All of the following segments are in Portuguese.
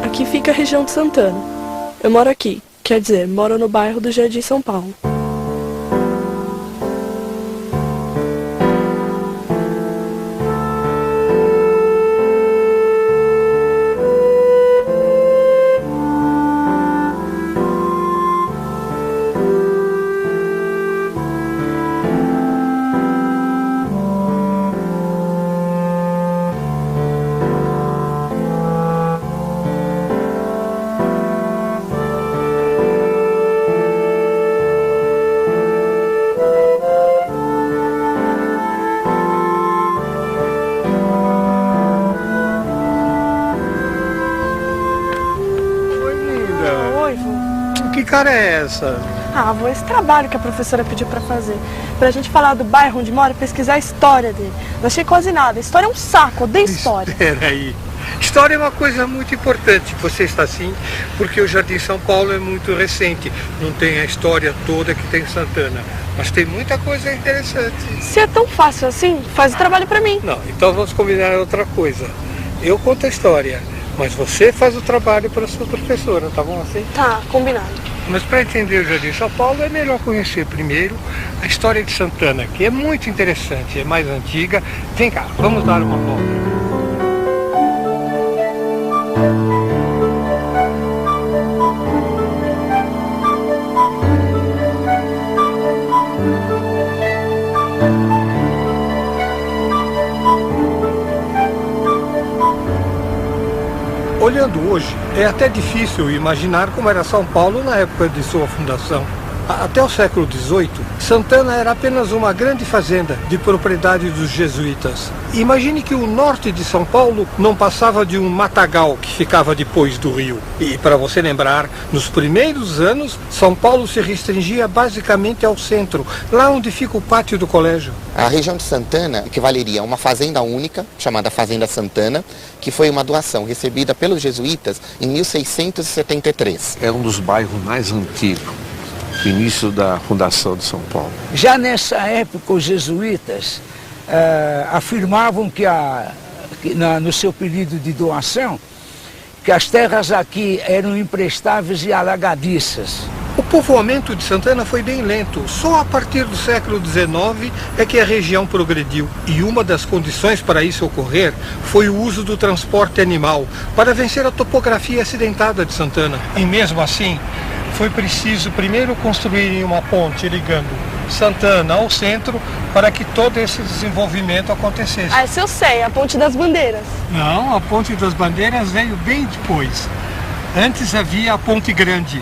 Aqui fica a região de Santana. Eu moro aqui, quer dizer, moro no bairro do Jardim São Paulo. Que cara é essa? Ah, avô, esse trabalho que a professora pediu pra fazer. Pra gente falar do bairro onde mora e pesquisar a história dele. Não achei quase nada. História é um saco, odeio história. Espera aí. História é uma coisa muito importante. Você está assim porque o Jardim São Paulo é muito recente. Não tem a história toda que tem em Santana. Mas tem muita coisa interessante. Se é tão fácil assim, faz o trabalho pra mim. Não, então vamos combinar outra coisa. Eu conto a história, mas você faz o trabalho para a sua professora, tá bom assim? Tá, combinado. Mas para entender o Jardim São Paulo é melhor conhecer primeiro a história de Santana, que é muito interessante, é mais antiga. Vem cá, vamos dar uma volta. Olhando hoje, é até difícil imaginar como era São Paulo na época de sua fundação. Até o século XVIII, Santana era apenas uma grande fazenda de propriedade dos jesuítas. Imagine que o norte de São Paulo não passava de um matagal que ficava depois do rio. E para você lembrar, nos primeiros anos, São Paulo se restringia basicamente ao centro, lá onde fica o pátio do colégio. A região de Santana equivaleria a uma fazenda única, chamada Fazenda Santana, que foi uma doação recebida pelos jesuítas em 1673. É um dos bairros mais antigos. Início da fundação de São Paulo. Já nessa época, os jesuítas afirmavam que no seu pedido de doação, que as terras aqui eram imprestáveis e alagadiças. O povoamento de Santana foi bem lento. Só a partir do século XIX é que a região progrediu. E uma das condições para isso ocorrer foi o uso do transporte animal, para vencer a topografia acidentada de Santana. E mesmo assim, foi preciso primeiro construir uma ponte ligando Santana ao centro para que todo esse desenvolvimento acontecesse. Ah, essa eu sei, a Ponte das Bandeiras. Não, a Ponte das Bandeiras veio bem depois. Antes havia a Ponte Grande.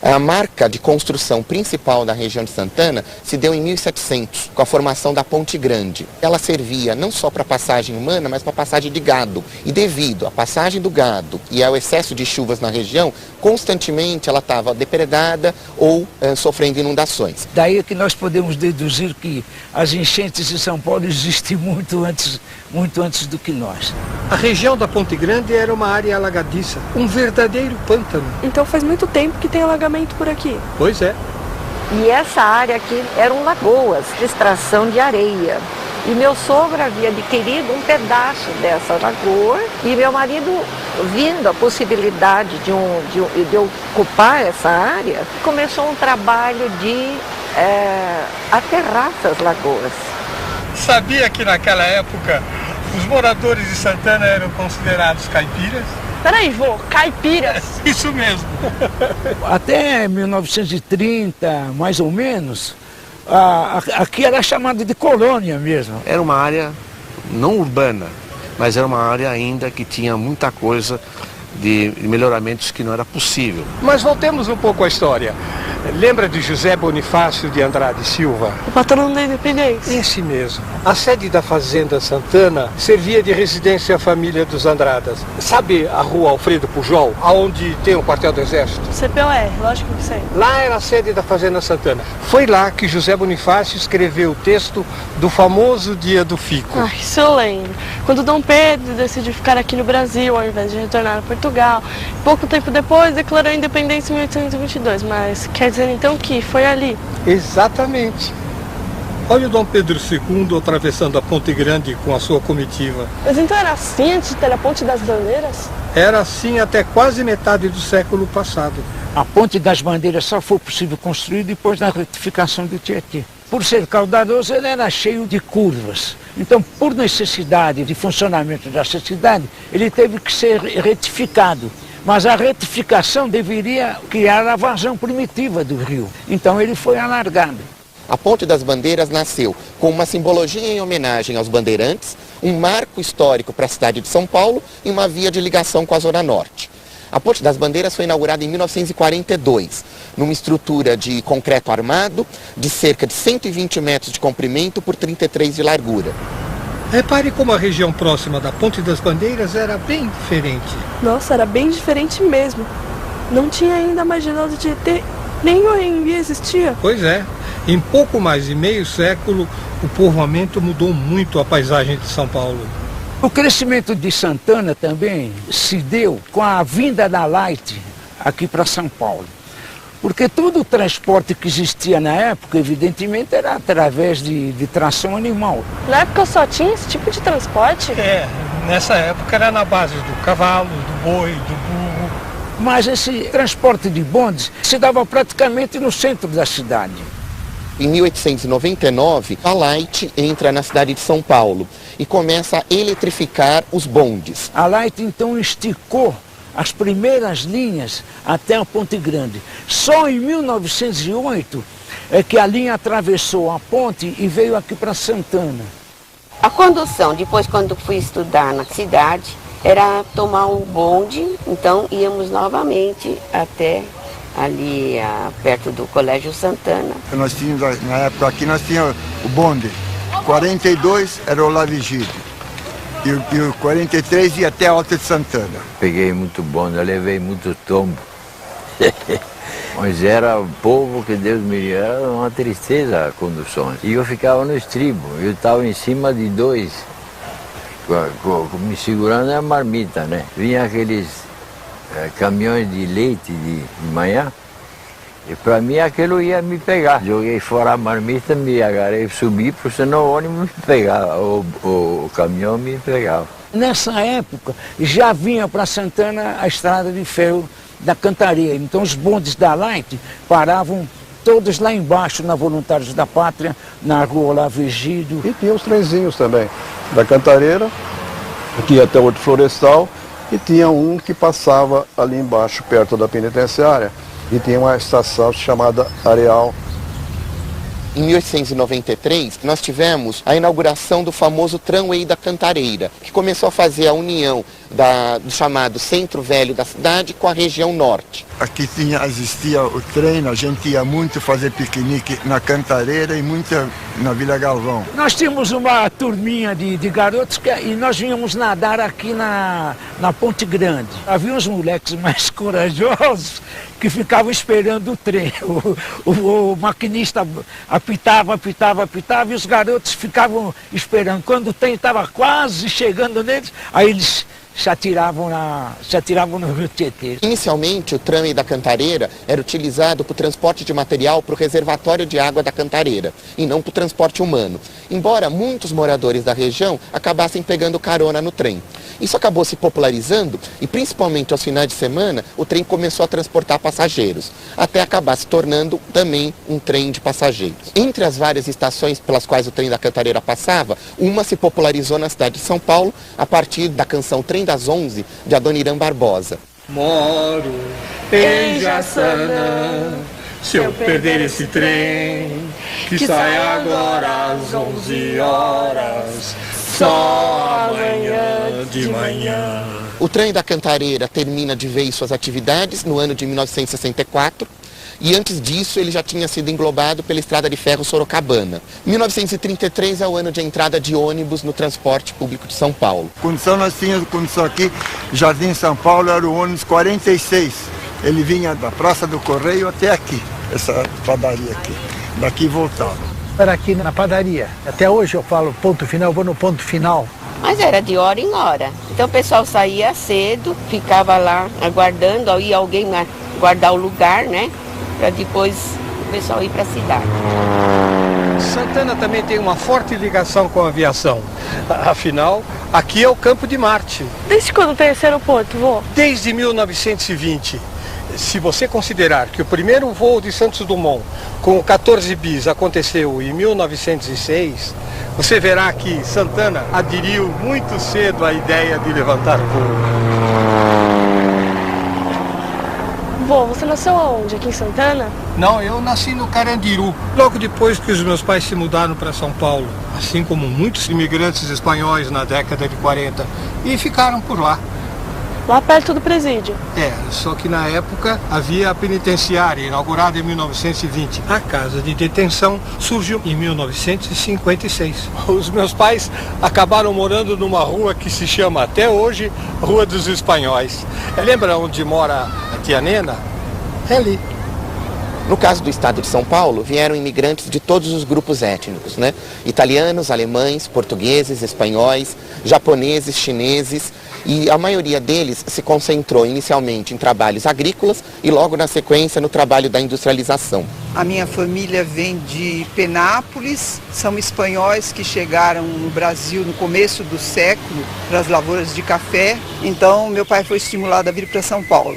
A marca de construção principal da região de Santana se deu em 1700, com a formação da Ponte Grande. Ela servia não só para passagem humana, mas para passagem de gado. E devido à passagem do gado e ao excesso de chuvas na região, constantemente ela estava depredada ou sofrendo inundações. Daí é que nós podemos deduzir que as enchentes de São Paulo existem muito antes do que nós. A região da Ponte Grande era uma área alagadiça, um verdadeiro pântano. Então faz muito tempo que tem alagamento por aqui. Pois é. E essa área aqui eram lagoas de extração de areia. E meu sogro havia adquirido um pedaço dessa lagoa e meu marido, vindo a possibilidade de ocupar essa área, começou um trabalho de aterrar essas lagoas. Sabia que naquela época os moradores de Santana eram considerados caipiras? Peraí, vô, caipiras? Isso mesmo. Até 1930, mais ou menos, aqui era chamada de colônia mesmo. Era uma área não urbana, mas era uma área ainda que tinha muita coisa de melhoramentos que não era possível. Mas voltemos um pouco à história. Lembra de José Bonifácio de Andrade Silva? O patrono da Independência. Esse mesmo. A sede da Fazenda Santana servia de residência à família dos Andradas. Sabe a rua Alfredo Pujol, aonde tem o quartel do Exército? CPOR, lógico que sei. Lá era a sede da Fazenda Santana. Foi lá que José Bonifácio escreveu o texto do famoso Dia do Fico. Ai, isso eu lembro. Quando Dom Pedro decidiu ficar aqui no Brasil, ao invés de retornar a Portugal, pouco tempo depois declarou a independência em 1822. Mas quer dizer então que foi ali? Exatamente. Olha o Dom Pedro II atravessando a Ponte Grande com a sua comitiva. Mas então era assim antes de ter a Ponte das Bandeiras? Era assim até quase metade do século passado. A Ponte das Bandeiras só foi possível construir depois da retificação do Tietê. Por ser caudaloso, ele era cheio de curvas. Então, por necessidade de funcionamento dessa cidade, ele teve que ser retificado. Mas a retificação deveria criar a vazão primitiva do rio. Então, ele foi alargado. A Ponte das Bandeiras nasceu com uma simbologia em homenagem aos bandeirantes, um marco histórico para a cidade de São Paulo e uma via de ligação com a Zona Norte. A Ponte das Bandeiras foi inaugurada em 1942, numa estrutura de concreto armado, de cerca de 120 metros de comprimento por 33 de largura. Repare como a região próxima da Ponte das Bandeiras era bem diferente. Nossa, era bem diferente mesmo. Não tinha ainda imaginado de ter nem o Anhembi existia. Pois é, em pouco mais de meio século, o povoamento mudou muito a paisagem de São Paulo. O crescimento de Santana também se deu com a vinda da Light aqui para São Paulo. Porque todo o transporte que existia na época, evidentemente, era através de tração animal. Na época só tinha esse tipo de transporte? Nessa época era na base do cavalo, do boi, do burro. Mas esse transporte de bondes se dava praticamente no centro da cidade. Em 1899, a Light entra na cidade de São Paulo e começa a eletrificar os bondes. A Light então esticou as primeiras linhas até a Ponte Grande. Só em 1908 é que a linha atravessou a ponte e veio aqui para Santana. A condução, depois quando fui estudar na cidade, era tomar um bonde, então íamos novamente até ali perto do Colégio Santana. Nós tínhamos, na época aqui, nós tínhamos o bonde. 42 era o Lavigídio. E o 43 ia até a Alta de Santana. Peguei muito bonde, eu levei muito tombo. Mas era o povo que Deus me deu, era uma tristeza a condução. E eu ficava no estribo, eu estava em cima de dois, me segurando a marmita, né? Vinha aqueles caminhões de leite de manhã, e para mim aquilo ia me pegar. Joguei fora a marmita, me agarrei, subi, porque senão o ônibus me pegava, o caminhão me pegava. Nessa época já vinha para Santana a estrada de ferro da Cantareira. Então os bondes da Light paravam todos lá embaixo na Voluntários da Pátria, na rua Olavo Egídio. E tinha os trenzinhos também, da Cantareira, que ia até o Horto Florestal, e tinha um que passava ali embaixo, perto da penitenciária, e tinha uma estação chamada Areal. Em 1893, nós tivemos a inauguração do famoso Tramway da Cantareira, que começou a fazer a união do chamado Centro Velho da cidade com a região norte. Aqui existia o trem, a gente ia muito fazer piquenique na Cantareira e muito na Vila Galvão. Nós tínhamos uma turminha de garotos e nós vínhamos nadar aqui na Ponte Grande. Havia uns moleques mais corajosos que ficavam esperando o trem. O maquinista apitava e os garotos ficavam esperando. Quando o trem estava quase chegando neles, aí eles se atiravam no Rio Tietê. Inicialmente, o trem da Cantareira era utilizado para o transporte de material para o reservatório de água da Cantareira, e não para o transporte humano, embora muitos moradores da região acabassem pegando carona no trem. Isso acabou se popularizando e, principalmente aos finais de semana, o trem começou a transportar passageiros, até acabar se tornando também um trem de passageiros. Entre as várias estações pelas quais o trem da Cantareira passava, uma se popularizou na cidade de São Paulo a partir da canção Trem das 11, de Adoniran Barbosa. Moro em Jaçanã, se eu perder esse trem, que sai agora às 11 horas, só amanhã de manhã. O trem da Cantareira termina de vez suas atividades no ano de 1964, e antes disso ele já tinha sido englobado pela Estrada de Ferro Sorocabana. 1933 é o ano de entrada de ônibus no transporte público de São Paulo. Condição nós tínhamos condição aqui, Jardim São Paulo era o ônibus 46. Ele vinha da Praça do Correio até aqui, essa padaria aqui. Daqui voltava. Era aqui na padaria. Até hoje eu falo ponto final, vou no ponto final. Mas era de hora em hora. Então o pessoal saía cedo, ficava lá aguardando, ia alguém guardar o lugar, né? Para depois o pessoal ir para a cidade. Santana também tem uma forte ligação com a aviação. Afinal, aqui é o Campo de Marte. Desde quando tem esse aeroporto, vô? Desde 1920. Se você considerar que o primeiro voo de Santos Dumont com o 14 bis aconteceu em 1906, você verá que Santana aderiu muito cedo à ideia de levantar voo. Vô, você nasceu aonde? Aqui em Santana? Não, eu nasci no Carandiru, logo depois que os meus pais se mudaram para São Paulo, assim como muitos imigrantes espanhóis na década de 40, e ficaram por lá. Lá perto do presídio. Só que na época havia a penitenciária, inaugurada em 1920. A casa de detenção surgiu em 1956. Os meus pais acabaram morando numa rua que se chama até hoje Rua dos Espanhóis. Lembra onde mora a tia Nena? É ali. No caso do estado de São Paulo, vieram imigrantes de todos os grupos étnicos, né? Italianos, alemães, portugueses, espanhóis, japoneses, chineses, e a maioria deles se concentrou inicialmente em trabalhos agrícolas e logo na sequência no trabalho da industrialização. A minha família vem de Penápolis, são espanhóis que chegaram no Brasil no começo do século para as lavouras de café, então meu pai foi estimulado a vir para São Paulo.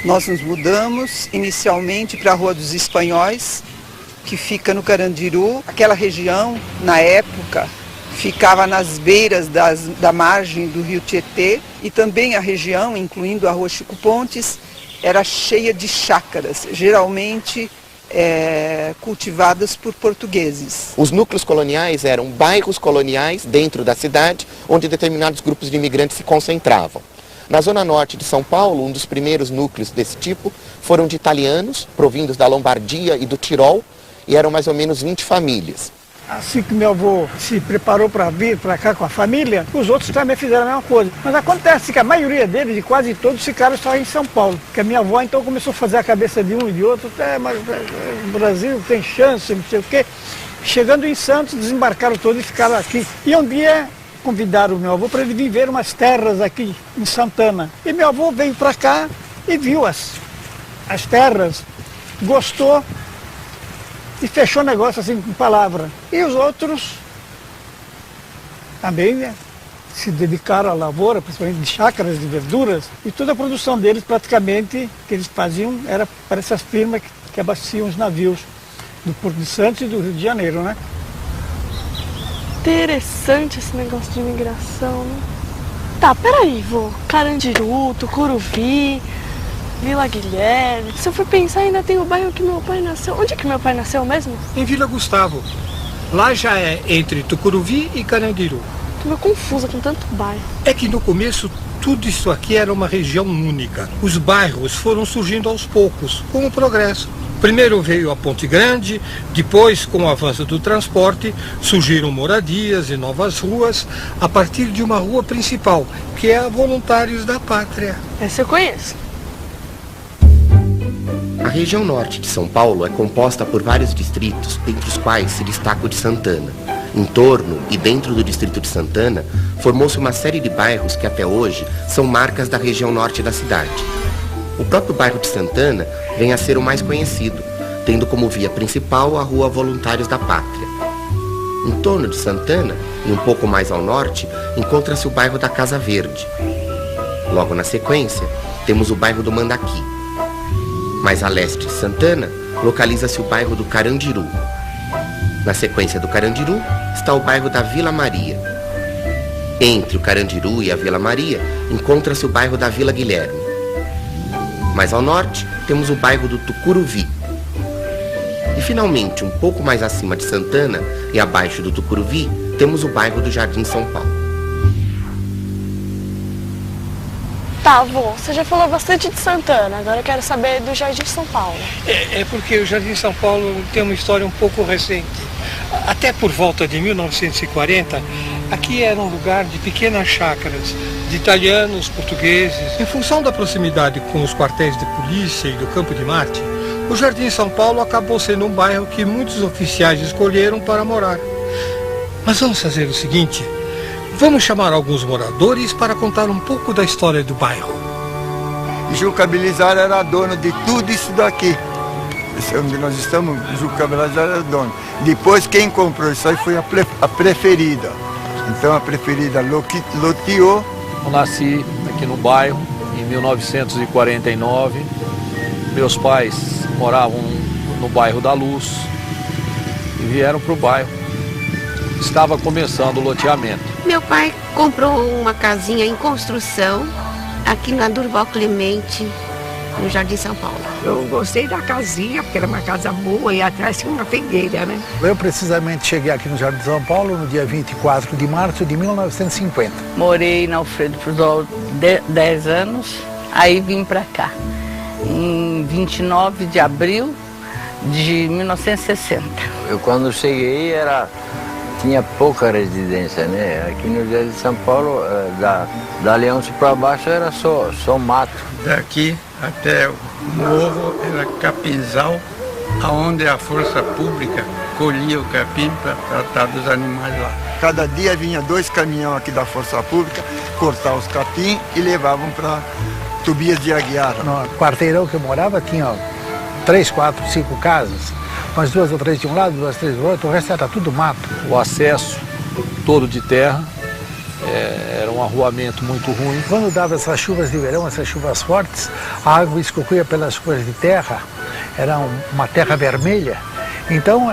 Nós nos mudamos inicialmente para a Rua dos Espanhóis, que fica no Carandiru. Aquela região, na época, ficava nas beiras da margem do rio Tietê, e também a região, incluindo a Rua Chico Pontes, era cheia de chácaras, geralmente cultivadas por portugueses. Os núcleos coloniais eram bairros coloniais dentro da cidade, onde determinados grupos de imigrantes se concentravam. Na zona norte de São Paulo, um dos primeiros núcleos desse tipo foram de italianos, provindos da Lombardia e do Tirol, e eram mais ou menos 20 famílias. Assim que meu avô se preparou para vir para cá com a família, os outros também fizeram a mesma coisa. Mas acontece que a maioria deles, de quase todos, ficaram só em São Paulo. Porque a minha avó então começou a fazer a cabeça de um e de outro, mas o Brasil tem chance, não sei o quê. Chegando em Santos, desembarcaram todos e ficaram aqui. E um dia convidaram o meu avô para ele vir ver umas terras aqui em Santana. E meu avô veio para cá e viu as terras, gostou e fechou o negócio assim com palavra. E os outros também, né, se dedicaram à lavoura, principalmente de chácaras, de verduras, e toda a produção deles praticamente que eles faziam era para essas firmas que abasteciam os navios do Porto de Santos e do Rio de Janeiro, né? Interessante esse negócio de imigração, né? Tá, peraí, vô. Carandiru, Tucuruvi, Vila Guilherme. Se eu for pensar, ainda tem o bairro que meu pai nasceu. Onde é que meu pai nasceu mesmo? Em Vila Gustavo. Lá já é entre Tucuruvi e Carandiru. Tô meio confusa com tanto bairro. É que no começo tudo isso aqui era uma região única. Os bairros foram surgindo aos poucos, com o progresso. Primeiro veio a Ponte Grande, depois, com o avanço do transporte, surgiram moradias e novas ruas, a partir de uma rua principal, que é a Voluntários da Pátria. Essa eu conheço. A região norte de São Paulo é composta por vários distritos, dentre os quais se destaca o de Santana. Em torno e dentro do distrito de Santana, formou-se uma série de bairros que até hoje são marcas da região norte da cidade. O próprio bairro de Santana vem a ser o mais conhecido, tendo como via principal a Rua Voluntários da Pátria. Em torno de Santana, e um pouco mais ao norte, encontra-se o bairro da Casa Verde. Logo na sequência, temos o bairro do Mandaqui. Mais a leste de Santana, localiza-se o bairro do Carandiru. Na sequência do Carandiru, está o bairro da Vila Maria. Entre o Carandiru e a Vila Maria, encontra-se o bairro da Vila Guilherme. Mais ao norte, temos o bairro do Tucuruvi. E finalmente, um pouco mais acima de Santana e abaixo do Tucuruvi, temos o bairro do Jardim São Paulo. Tá, vô, você já falou bastante de Santana, agora eu quero saber do Jardim São Paulo. É porque o Jardim São Paulo tem uma história um pouco recente. Até por volta de 1940, aqui era um lugar de pequenas chácaras, de italianos, portugueses. Em função da proximidade com os quartéis de polícia e do Campo de Marte, o Jardim São Paulo acabou sendo um bairro que muitos oficiais escolheram para morar. Mas vamos fazer o seguinte, vamos chamar alguns moradores para contar um pouco da história do bairro. Juca Belizar era dono de tudo isso daqui. Esse é onde nós estamos, Juca Belizar era dono. Depois quem comprou isso aí foi a Preferida. Então a Preferida loteou. Eu nasci aqui no bairro em 1949. Meus pais moravam no bairro da Luz e vieram para o bairro. Estava começando o loteamento. Meu pai comprou uma casinha em construção aqui na Durval Clemente, no Jardim São Paulo. Eu gostei da casinha, porque era uma casa boa e atrás tinha uma figueira, né? Eu precisamente cheguei aqui no Jardim São Paulo no dia 24 de março de 1950. Morei na Alfredo por 10 anos, aí vim para cá. Em 29 de abril de 1960. Eu quando cheguei tinha pouca residência, né? Aqui no Jardim de São Paulo, da Leôncio para baixo era só mato. Daqui até o morro era capinzal, aonde a força pública colhia o capim para tratar dos animais lá. Cada dia vinha 2 caminhões aqui da força pública cortar os capim e levavam para Tobias de Aguiar. No quarteirão que eu morava tinha 3, 4, 5 casas. Umas 2 ou 3 de um lado, 2 ou 3 do outro, o resto era tudo mato. O acesso todo de terra, era um arruamento muito ruim. Quando dava essas chuvas de verão, essas chuvas fortes, a água escorria pelas ruas de terra, era uma terra vermelha. Então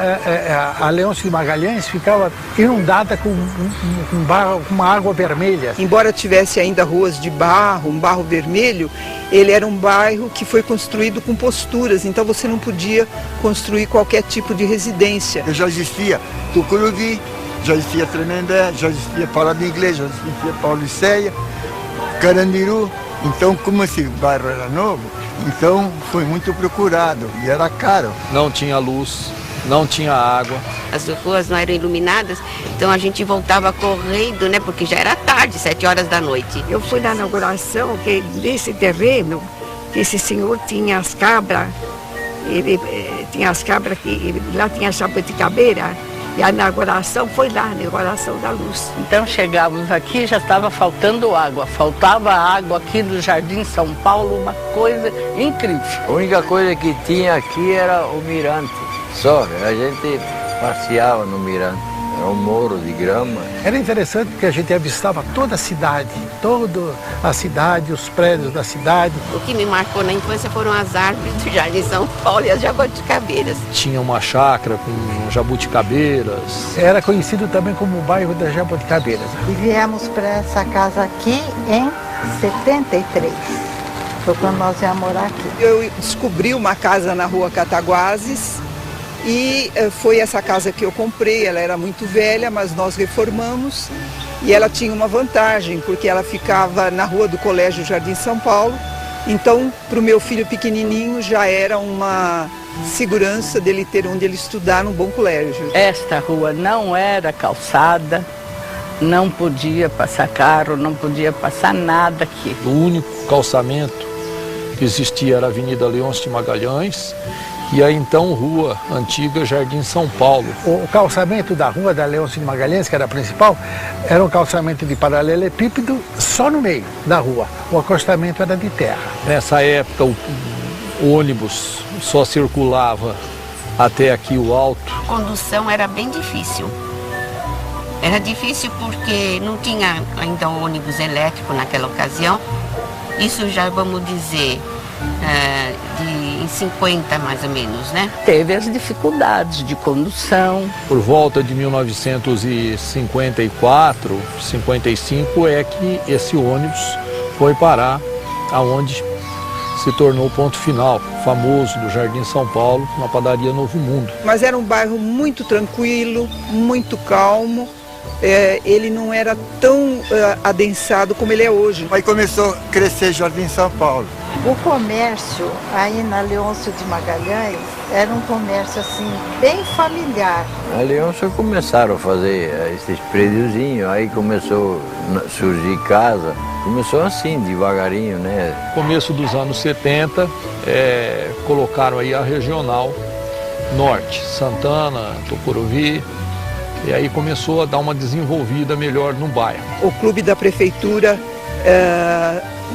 a Leôncio de Magalhães ficava inundada com uma água vermelha. Embora tivesse ainda ruas de barro, um barro vermelho, ele era um bairro que foi construído com posturas, então você não podia construir qualquer tipo de residência. Já existia Tucuruvi, já existia Tremembé, já existia Parada Inglês, já existia Pauliceia, Carandiru. Então, como esse bairro era novo, então foi muito procurado e era caro. Não tinha luz, não tinha água. As ruas não eram iluminadas, então a gente voltava correndo, né? Porque já era tarde, 7 horas da noite. Eu fui na inauguração, que nesse terreno, esse senhor tinha as cabras, ele tinha as cabras, lá tinha jabuticabeira, e a inauguração foi lá, a inauguração da luz. Então chegávamos aqui, já estava faltando água. Faltava água aqui no Jardim São Paulo, uma coisa incrível. A única coisa que tinha aqui era o mirante. Só, a gente passeava no mirante. Era um morro de grama. Era interessante porque a gente avistava toda a cidade, os prédios da cidade. O que me marcou na infância foram as árvores do Jardim São Paulo e as jabuticabeiras. Tinha uma chácara com jabuticabeiras. Era conhecido também como o bairro das jabuticabeiras. E viemos para essa casa aqui em 73. Foi quando nós viemos morar aqui. Eu descobri uma casa na rua Cataguases. E foi essa casa que eu comprei, ela era muito velha, mas nós reformamos. E ela tinha uma vantagem, porque ela ficava na rua do Colégio Jardim São Paulo. Então, para o meu filho pequenininho, já era uma segurança dele ter onde ele estudar num bom colégio. Esta rua não era calçada, não podia passar carro, não podia passar nada aqui. O único calçamento que existia era a Avenida Leôncio de Magalhães, e a então rua antiga Jardim São Paulo. O calçamento da rua da Leôncio de Magalhães, que era a principal, era um calçamento de paralelepípedo só no meio da rua. O acostamento era de terra. Nessa época o ônibus só circulava até aqui o alto. A condução era bem difícil. Era difícil porque não tinha ainda ônibus elétrico naquela ocasião. Isso já vamos dizer... em 50 mais ou menos, né? Teve as dificuldades de condução. Por volta de 1954, 55 é que esse ônibus foi parar aonde se tornou o ponto final, famoso do Jardim São Paulo, na padaria Novo Mundo. Mas era um bairro muito tranquilo, muito calmo, ele não era tão adensado como ele é hoje. Aí começou a crescer Jardim São Paulo. O comércio aí na Leôncio de Magalhães era um comércio assim bem familiar. Na Leôncio começaram a fazer esses prédiozinhos, aí começou a surgir casa. Começou assim, devagarinho, né? Começo dos anos 70, colocaram aí a Regional Norte, Santana, Tucuruvi, e aí começou a dar uma desenvolvida melhor no bairro. O clube da prefeitura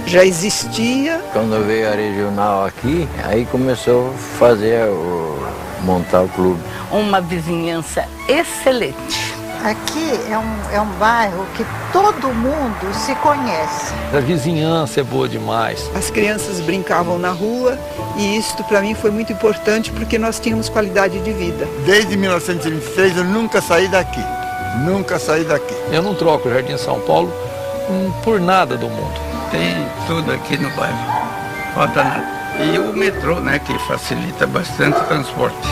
já existia. Quando veio a Regional aqui, aí começou a fazer, montar o clube. Uma vizinhança excelente. Aqui é um bairro que todo mundo se conhece. A vizinhança é boa demais. As crianças brincavam na rua e isso para mim foi muito importante porque nós tínhamos qualidade de vida. Desde 1923 eu nunca saí daqui. Nunca saí daqui. Eu não troco o Jardim São Paulo por nada do mundo. Tem tudo aqui no bairro. Falta nada. E o metrô, né, que facilita bastante o transporte.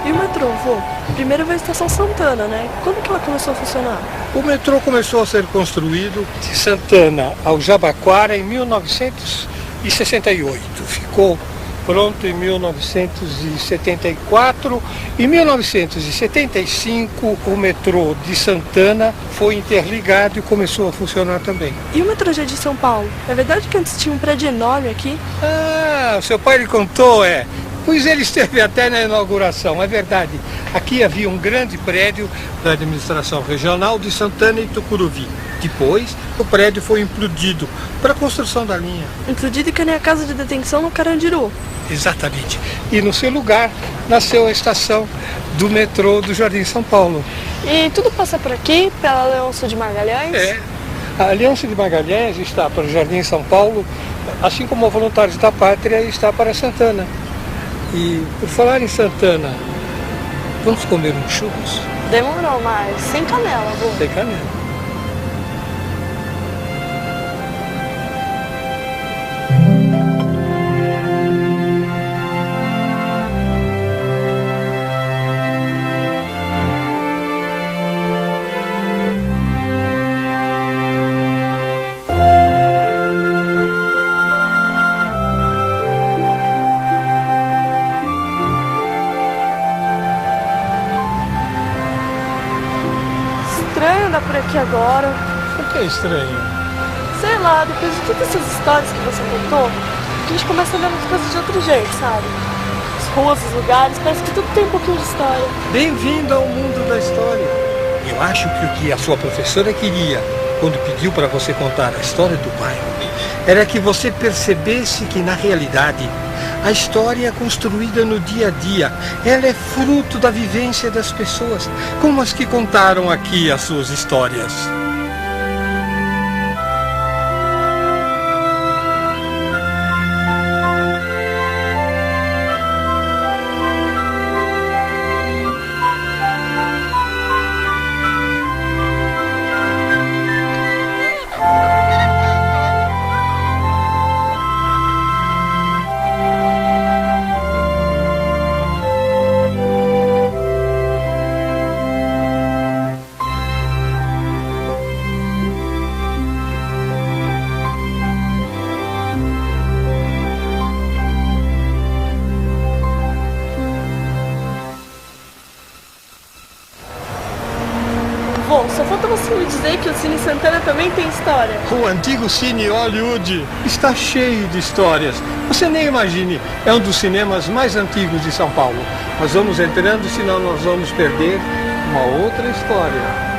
E o metrô, vô? Primeiro veio a Estação Santana, né? Quando que ela começou a funcionar? O metrô começou a ser construído de Santana ao Jabaquara em 1968. Ficou pronto em 1974. Em 1975, o metrô de Santana foi interligado e começou a funcionar também. E o metrô de São Paulo? É verdade que antes tinha um prédio enorme aqui? Ah, o seu pai lhe contou, Pois ele esteve até na inauguração, é verdade. Aqui havia um grande prédio da administração regional de Santana e Tucuruvi. Depois, o prédio foi implodido para a construção da linha. Implodido que nem a casa de detenção no Carandiru. Exatamente. E no seu lugar nasceu a estação do metrô do Jardim São Paulo. E tudo passa por aqui, pela Leôncio de Magalhães? A Leôncio de Magalhães está para o Jardim São Paulo, assim como o Voluntários da Pátria está para Santana. E por falar em Santana, vamos comer uns churros? Demorou, mas sem canela, vô. Sem canela. Andar por aqui agora. O que é estranho? Sei lá, depois de todas essas histórias que você contou, a gente começa a ver as coisas de outro jeito, sabe? As ruas, os lugares, parece que tudo tem um pouquinho de história. Bem-vindo ao mundo da história. Eu acho que o que a sua professora queria, quando pediu para você contar a história do bairro, era que você percebesse que, na realidade, a história é construída no dia a dia. Ela é fruto da vivência das pessoas, como as que contaram aqui as suas histórias. Bom, só falta você me dizer que o Cine Santana também tem história. O antigo Cine Hollywood está cheio de histórias. Você nem imagine, é um dos cinemas mais antigos de São Paulo. Nós vamos entrando, senão nós vamos perder uma outra história.